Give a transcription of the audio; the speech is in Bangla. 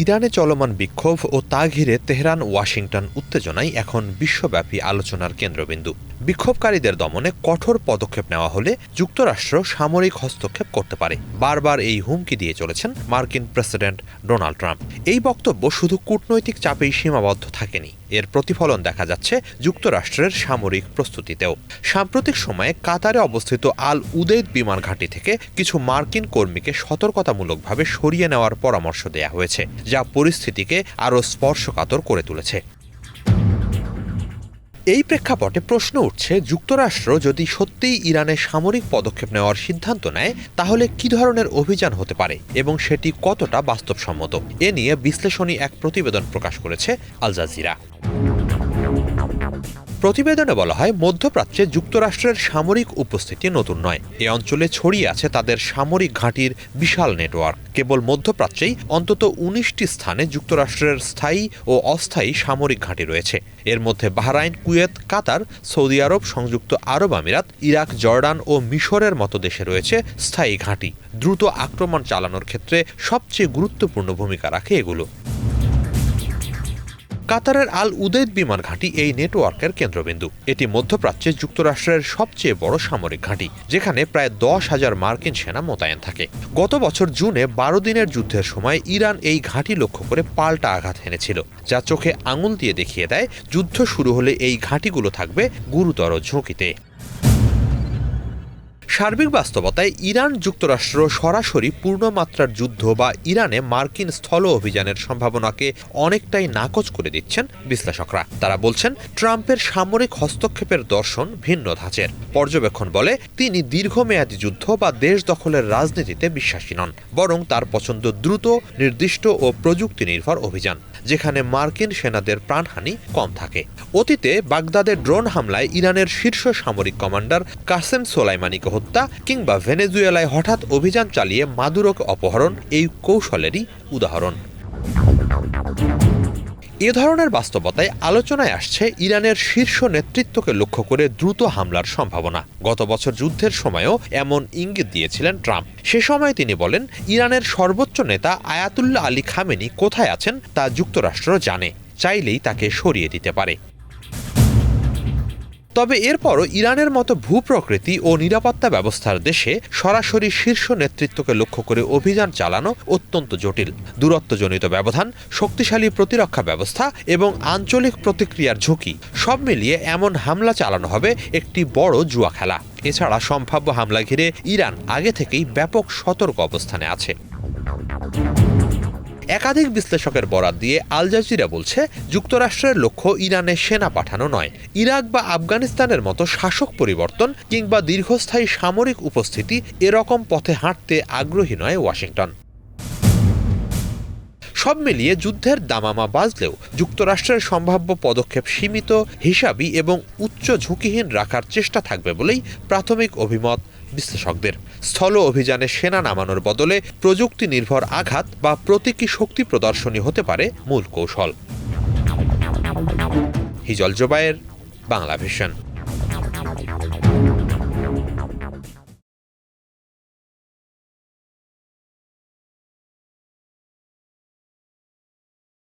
ইরানে চলমান বিক্ষোভ ও তা ঘিরে তেহরান ওয়াশিংটন উত্তেজনাই এখন বিশ্বব্যাপী আলোচনার কেন্দ্রবিন্দু। বিক্ষোভকারীদের দমনে কঠোর পদক্ষেপ নেওয়া হলে যুক্তরাষ্ট্র সামরিক হস্তক্ষেপ করতে পারে, বারবার এই হুমকি দিয়ে চলেছেন মার্কিন প্রেসিডেন্ট ডোনাল্ড ট্রাম্প। এই বক্তব্য শুধু কূটনৈতিক চাপেই সীমাবদ্ধ থাকেনি, এর প্রতিফলন দেখা যাচ্ছে যুক্তরাষ্ট্রের সামরিক প্রস্তুতিতেও। সাম্প্রতিক সময়ে কাতারে অবস্থিত আল উদেইদ বিমান ঘাঁটি থেকে কিছু মার্কিন কর্মীকে সতর্কতামূলকভাবে সরিয়ে নেওয়ার পরামর্শ দেয়া হয়েছে, যা পরিস্থিতিকে আরও স্পর্শকাতর করে তুলেছে। এই প্রেক্ষাপটে প্রশ্ন উঠছে, যুক্তরাষ্ট্র যদি সত্যিই ইরানে সামরিক পদক্ষেপ নেওয়ার সিদ্ধান্ত নেয় তাহলে কি ধরনের অভিযান হতে পারে এবং সেটি কতটা বাস্তবসম্মত। এ নিয়ে বিশ্লেষণী এক প্রতিবেদন প্রকাশ করেছে আল জাজিরা। প্রতিবেদনে বলা হয়, মধ্যপ্রাচ্যে যুক্তরাষ্ট্রের সামরিক উপস্থিতি নতুন নয়। এ অঞ্চলে ছড়িয়ে আছে তাদের সামরিক ঘাঁটির বিশাল নেটওয়ার্ক। কেবল মধ্যপ্রাচ্যেই অন্তত ১৯টি স্থানে যুক্তরাষ্ট্রের স্থায়ী ও অস্থায়ী সামরিক ঘাঁটি রয়েছে। এর মধ্যে বাহরাইন, কুয়েত, কাতার, সৌদি আরব, সংযুক্ত আরব আমিরাত, ইরাক, জর্ডান ও মিশরের মতো দেশে রয়েছে স্থায়ী ঘাঁটি। দ্রুত আক্রমণ চালানোর ক্ষেত্রে সবচেয়ে গুরুত্বপূর্ণ ভূমিকা রাখে এগুলো। কাতারের আল উদেইদ বিমান ঘাঁটি এই নেটওয়ার্কের কেন্দ্রবিন্দু। এটি মধ্যপ্রাচ্যে যুক্তরাষ্ট্রের সবচেয়ে বড় সামরিক ঘাঁটি, যেখানে প্রায় ১০,০০০ মার্কিন সেনা মোতায়েন থাকে। গত বছর জুনে ১২ দিনের যুদ্ধের সময় ইরান এই ঘাঁটি লক্ষ্য করে পাল্টা আঘাত হেনেছিল, যা চোখে আঙুল দিয়ে দেখিয়ে দেয় যুদ্ধ শুরু হলে এই ঘাঁটিগুলো থাকবে গুরুতর ঝুঁকিতে। সার্বিক বাস্তবতায় ইরান যুক্তরাষ্ট্র সরাসরি পূর্ণমাত্রার যুদ্ধ বা ইরানে মার্কিন স্থল অভিযানের সম্ভাবনাকে অনেকটাই নাকচ করে দিচ্ছেন বিশ্লেষকরা। তারা বলছেন, ট্রাম্পের সামরিক হস্তক্ষেপের দর্শন ভিন্ন ধাঁচের। পর্যবেক্ষণ বলে, তিনি দীর্ঘমেয়াদী যুদ্ধ বা দেশ দখলের রাজনীতিতে বিশ্বাসী নন, বরং তার পছন্দ দ্রুত, নির্দিষ্ট ও প্রযুক্তি নির্ভর অভিযান, যেখানে মার্কিন সেনাদের প্রাণহানি কম থাকে। অতীতে বাগদাদের ড্রোন হামলায় ইরানের শীর্ষ সামরিক কমান্ডার কাসেম সোলাইমানিকে হত্যা কিংবা ভেনেজুয়েলায় হঠাৎ অভিযান চালিয়ে মাদুরোকে অপহরণ এই কৌশলেরই উদাহরণ। এ ধরনের বাস্তবতায় আলোচনায় আসছে ইরানের শীর্ষ নেতৃত্বকে লক্ষ্য করে দ্রুত হামলার সম্ভাবনা। গত বছর যুদ্ধের সময়ও এমন ইঙ্গিত দিয়েছিলেন ট্রাম্প। সে সময় তিনি বলেন, ইরানের সর্বোচ্চ নেতা আয়াতুল্লাহ আলী খামেনি কোথায় আছেন তা যুক্তরাষ্ট্র জানে, চাইলেই তাকে সরিয়ে দিতে পারে। তবে এরপরও ইরানের মতো ভূপ্রকৃতি ও নিরাপত্তা ব্যবস্থার দেশে সরাসরি শীর্ষ নেতৃত্বকে লক্ষ্য করে অভিযান চালানো অত্যন্ত জটিল। দূরত্বজনিত ব্যবধান, শক্তিশালী প্রতিরক্ষা ব্যবস্থা এবং আঞ্চলিক প্রতিক্রিয়ার ঝুঁকি সব মিলিয়ে এমন হামলা চালানো হবে একটি বড় জুয়া খেলা। এছাড়া সম্ভাব্য হামলা ঘিরে ইরান আগে থেকেই ব্যাপক সতর্ক অবস্থানে আছে। একাধিক বিশ্লেষকের বরাত দিয়ে আল জাজিরা বলছে, যুক্তরাষ্ট্রের লক্ষ্য ইরানে সেনা পাঠানো নয়। ইরাক বা আফগানিস্তানের মতো শাসক পরিবর্তন কিংবা দীর্ঘস্থায়ী সামরিক উপস্থিতি এরকম পথে হাঁটতে আগ্রহী নয় ওয়াশিংটন। সব মিলিয়ে যুদ্ধের দামামা বাজলেও যুক্তরাষ্ট্রের সম্ভাব্য পদক্ষেপ সীমিত, হিসাবী এবং উচ্চ ঝুঁকিহীন রাখার চেষ্টা থাকবে বলেই প্রাথমিক অভিমত বিশ্লেষকদের। স্থল অভিযানে সেনা নামানোর বদলে প্রযুক্তি নির্ভর আঘাত বা প্রতীকী শক্তি প্রদর্শনী হতে পারে মূল কৌশল। হিজল জোবায়ের, বাংলাভিশন।